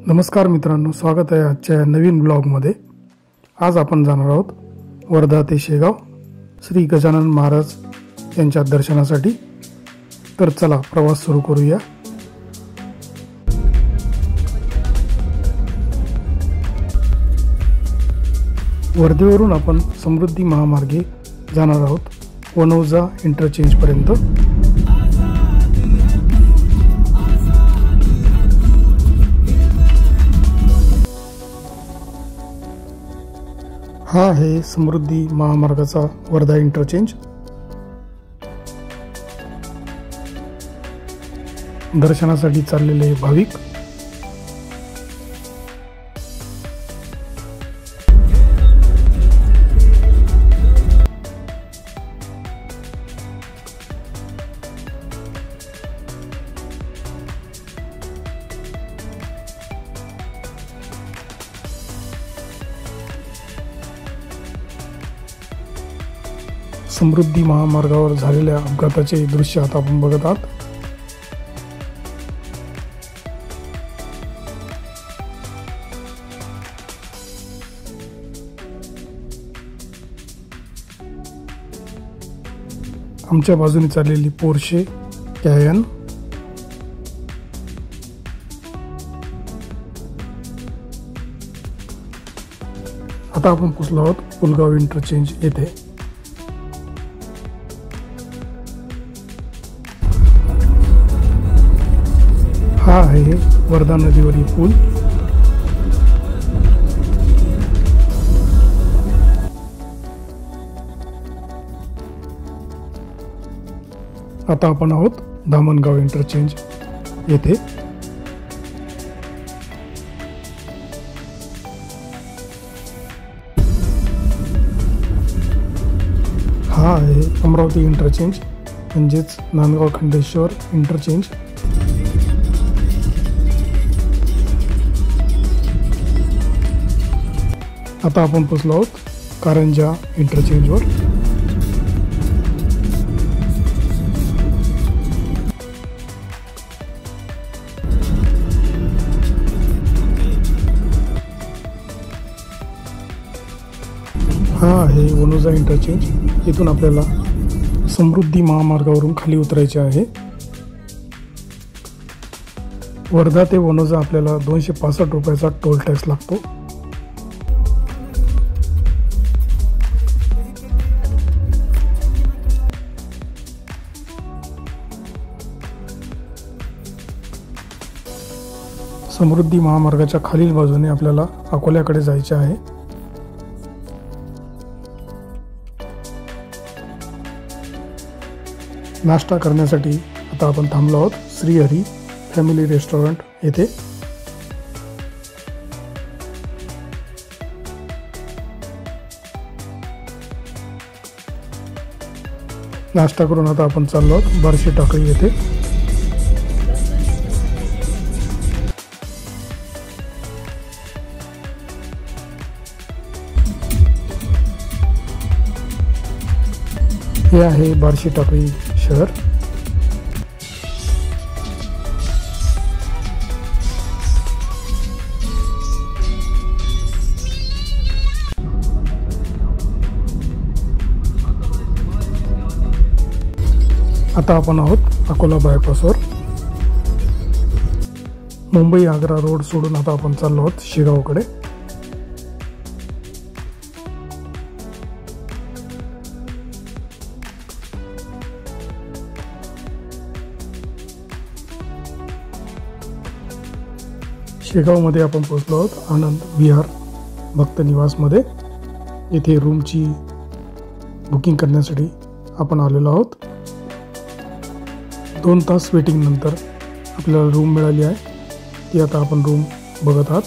नमस्कार मित्रांनो, स्वागत आहे आजच्या नवीन ब्लॉगमध्ये। आज आपण जाणार आहोत वर्धा ते शेगाव श्री गजानन महाराज यांच्या दर्शनासाठी। तर चला प्रवास सुरू करूया। वर्धेवरून आपण समृद्धी महामार्गे जाणार आहोत वनौजा इंटरचेंज पर्यंत। हा आहे समृद्धी महामार्गाचा वर्धा इंटरचेंज। दर्शनासाठी चाललेले भाविक समृद्धी महामार्गावर झालेल्या अपघाताचे दृश्य आता आपण बघत आहात। आमच्या बाजूने चाललेली पोर्शे कॅयन, आता आपण पोहोचलो आहोत पुलगाव इंटरचेंज येथे। हा आहे वर्धा नदीवरील पूल। आता आपण आहोत धामणगाव इंटरचेंज येथे। हा आहे अमरावती इंटरचेंज म्हणजेच नांदगाव खंडेश्वर इंटरचेंज। आता आपण पोहोचलो आहोत कारंजा इंटरचेंजवर। हा आहे वनौजा इंटरचेंज। इथून आपल्याला समृद्धी महामार्गावरून खाली उतरायचे आहे। वर्धा ते वनौजा आपल्याला 265 रुपयाचा टोल टॅक्स लागतो। समृद्धी महामार्गाच्या खालील बाजूने आपल्याला अकोल्याकडे जायचे आहे। नाश्ता करण्यासाठी आता आपण थांबलो आहोत श्रीहरी फॅमिली रेस्टॉरंट येथे। नाश्ता करून आता आपण चाललो आहोत बार्शी टाकळी येथे। हे आहे बार्शी टाकळी शहर। आता आपण आहोत अकोला बायपासवर। मुंबई आग्रा रोड सोडून आता आपण चाललो आहोत शेगावकडे। शेगावमध्ये आपण पोहोचलो आहोत आनंद विहार भक्त निवासमध्ये। येथे रूमची बुकिंग करण्यासाठी आपण आलेलो आहोत। 2 तास वेटिंग नंतर आपल्याला रूम मिळाली आहे। ती आता आपण रूम बघत आहात।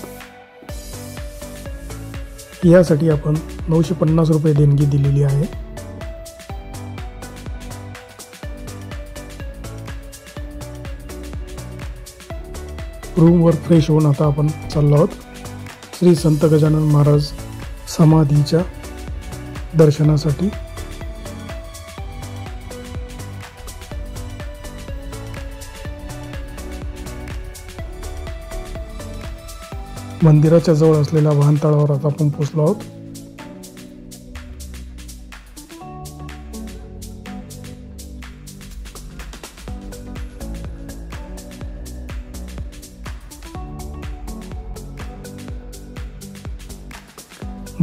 यासाठी आपण 950 रुपये देणगी दिलेली आहे। रूमवर फ्रेश होऊन आता आपण चाललो आहोत श्री संत गजानन महाराज समाधीच्या दर्शनासाठी। मंदिराच्या जवळ असलेल्या वाहनतळावर आता आपण पोहोचलो आहोत.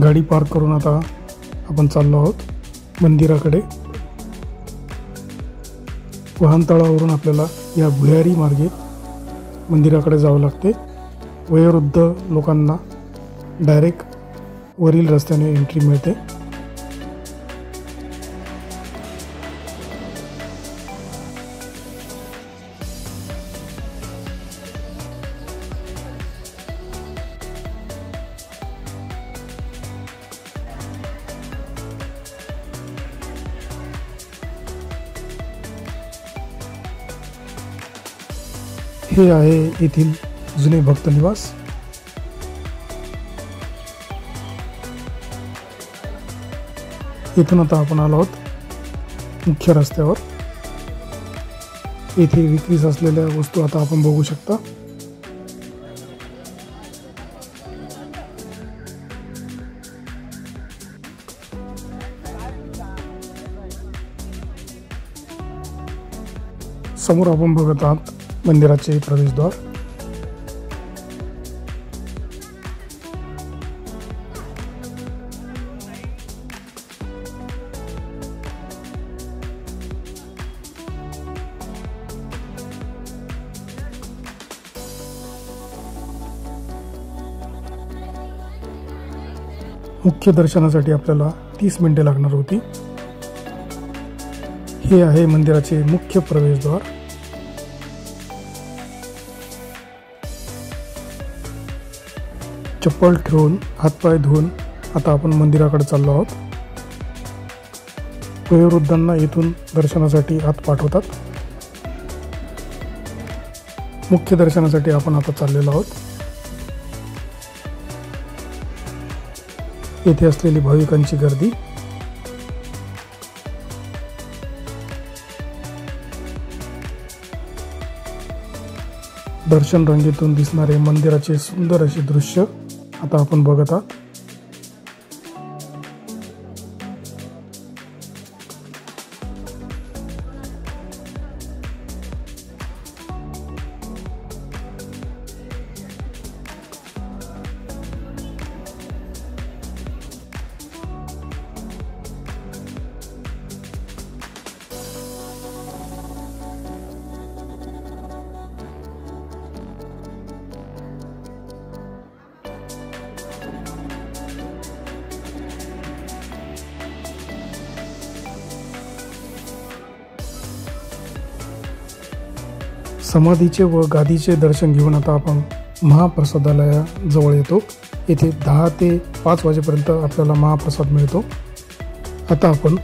गाडी पार्क करून आता आपण चाललो आहोत मंदिराकडे. वाहनतळावरून आपल्याला या भुयारी मार्गे मंदिराकडे जावं लागते. वयोवृद्ध लोकांना डायरेक्ट वरील रस्त्याने एंट्री मिळते. हे आहे येथील जुने भक्त निवास. इथून आता आपण आलो आहोत मुख्य रस्त्यावर. येथे विक्रीस असलेल्या वस्तू आता आपण बघू शकता. समोर आपण बघत आहात मंदिराचे प्रवेशद्वार. मुख्य दर्शनासाठी आपल्याला 30 मिनिटे लागणार होती. हे आहे मंदिराचे मुख्य प्रवेशद्वार. चप्पल ठेवून हातपाय धुवून आता आपण मंदिराकडे चाललो आहोत. वयोवृद्धांना इथून दर्शनासाठी आत पाठवतात. मुख्य दर्शनासाठी आपण आता चाललेलो आहोत. येथे असलेली भाविकांची गर्दी. दर्शन रांगेतून दिसणारे मंदिराचे सुंदर असे दृश्य आता आपण बघत आहात. समाधीचे व गादीचे दर्शन घेऊन आता आपण महाप्रसादालयाजवळ येतो. येथे 10 ते 5 वाजेपर्यंत आपल्याला महाप्रसाद मिळतो. आता आपण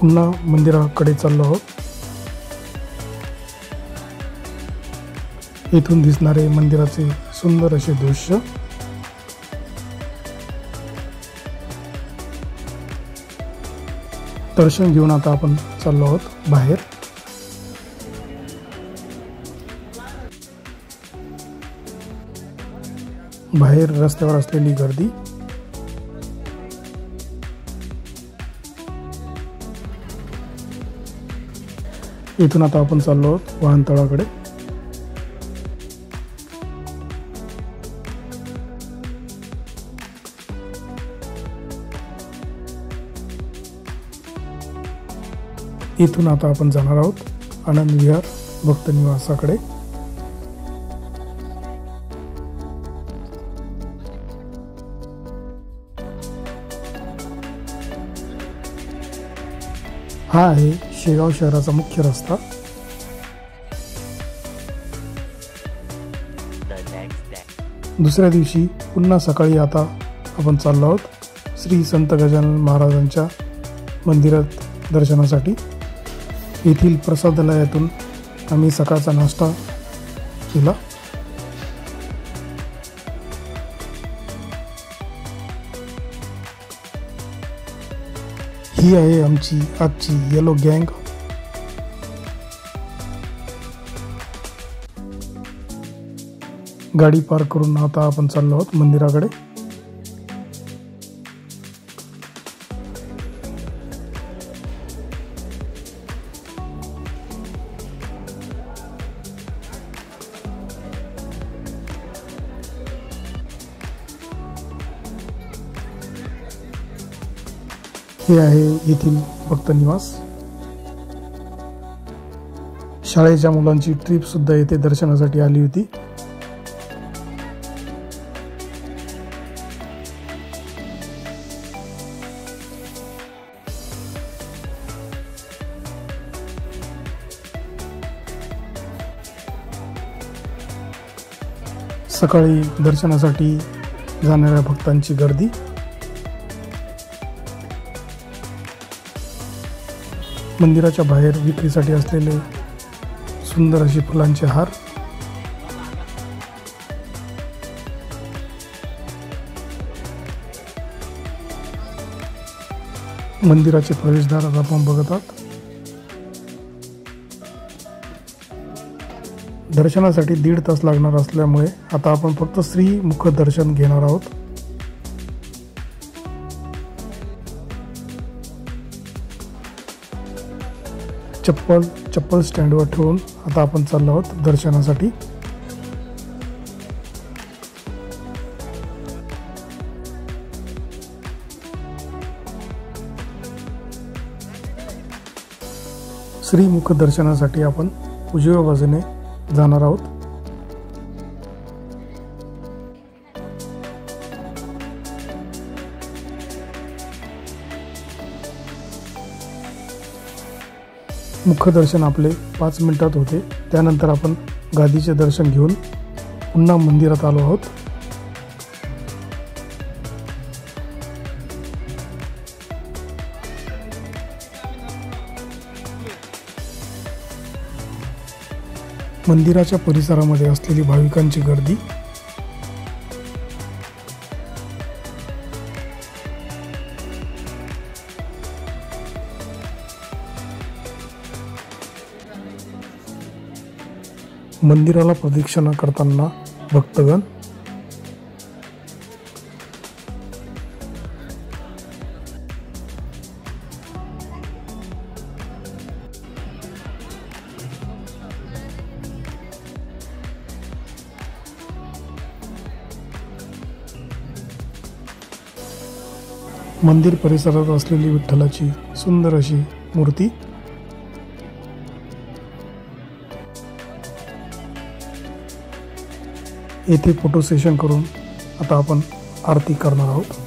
पुन्हा मंदिराकडे चाललो आहोत. येथून दिसणारे मंदिराचे सुंदर असे दृश्य. दर्शन घेऊन आता आपण चाललो आहोत बाहेर. बाहेर रस्त्यावर असलेली गर्दी. इथून आता आपण चाललो आहोत वाहनतळाकडे. इथून आता आपण जाणार आहोत आनंद विहार भक्त निवासाकडे. हा आहे शेगाव शहराचा मुख्य रस्ता. दुसऱ्या दिवशी पुन्हा सकाळी आता आपण चाललो आहोत श्री संत गजानन महाराजांच्या मंदिरात दर्शनासाठी. येथील प्रसादालयातून आम्ही सकाळचा नाश्ता केला. ही आहे आमची आजची येलो गँग. गाडी पार्क करून आता आपण चाललो आहोत मंदिराकडे। हे आहे येथील भक्त निवास। शाळेच्या मुलांची ट्रिप सुद्धा येथे दर्शनासाठी आली होती। सकाळी दर्शनासाठी जाणाऱ्या भक्तांची गर्दी। मंदिराच्या बाहेर विक्रीसाठी असलेले सुंदर अशी फुलांचे हार। मंदिराचे प्रवेशद्वार आपण बघत आहात। दर्शनासाठी 1.5 तास लागणार असल्यामुळे आता आपण फक्त श्रीमुख दर्शन घेणार आहोत। चप्पल स्टँडवर ठेवून आता आपण चाललो आहोत दर्शनासाठी। श्रीमुख दर्शनासाठी आपण उजव्या बाजूने जाणार आहोत। मुखदर्शन आपले 5 मिनिटात होते। त्यानंतर आपण गादीचे दर्शन घेऊन पुन्हा मंदिरात आलो आहोत। मंदिराच्या परिसरामध्ये असलेली भाविकांची गर्दी। मंदिराला प्रदक्षिणा करताना भक्तगण। मंदिर परिसरात असलेली विठ्ठलाची सुंदर अशी मूर्ती। येथे फोटो सेशन करून आता आपण आरती करणार आहोत।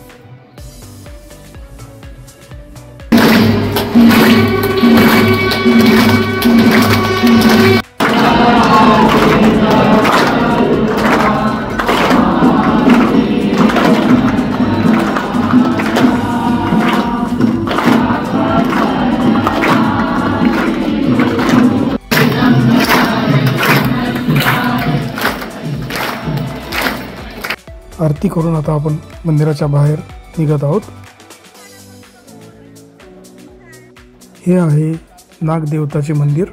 आरती करून आता आपण मंदिराच्या बाहेर निघत आहोत। हे आहे नागदेवताचे मंदिर।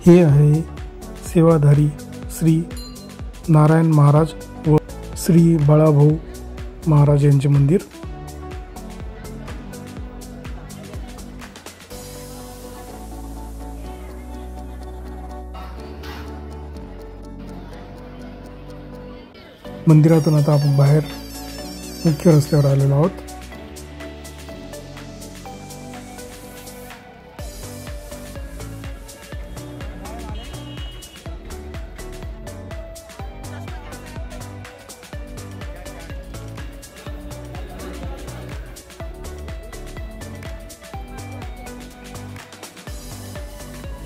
हे आहे सेवाधारी श्री नारायण महाराज व श्री बाळाभाऊ महाराज यांचे मंदिर। मंदिरातून आता आपण बाहेर मुख्य रस्त्यावर आलेलो आहोत।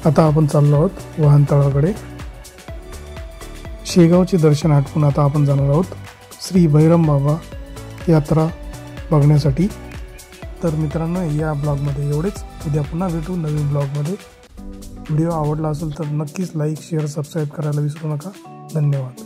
आता आपण चाललो आहोत वाहनतळाकडे। शेगावचे दर्शन आटपून आता आपण जाणार आहोत श्री भैरम बाबा यात्रा बघण्यासाठी। तर मित्रांनो, या ब्लॉगमध्ये एवढेच। उद्या पुन्हा भेटू नवीन ब्लॉगमध्ये। व्हिडिओ आवडला असेल तर नक्कीच लाईक, शेअर, सबस्क्राईब करायला विसरू नका। धन्यवाद।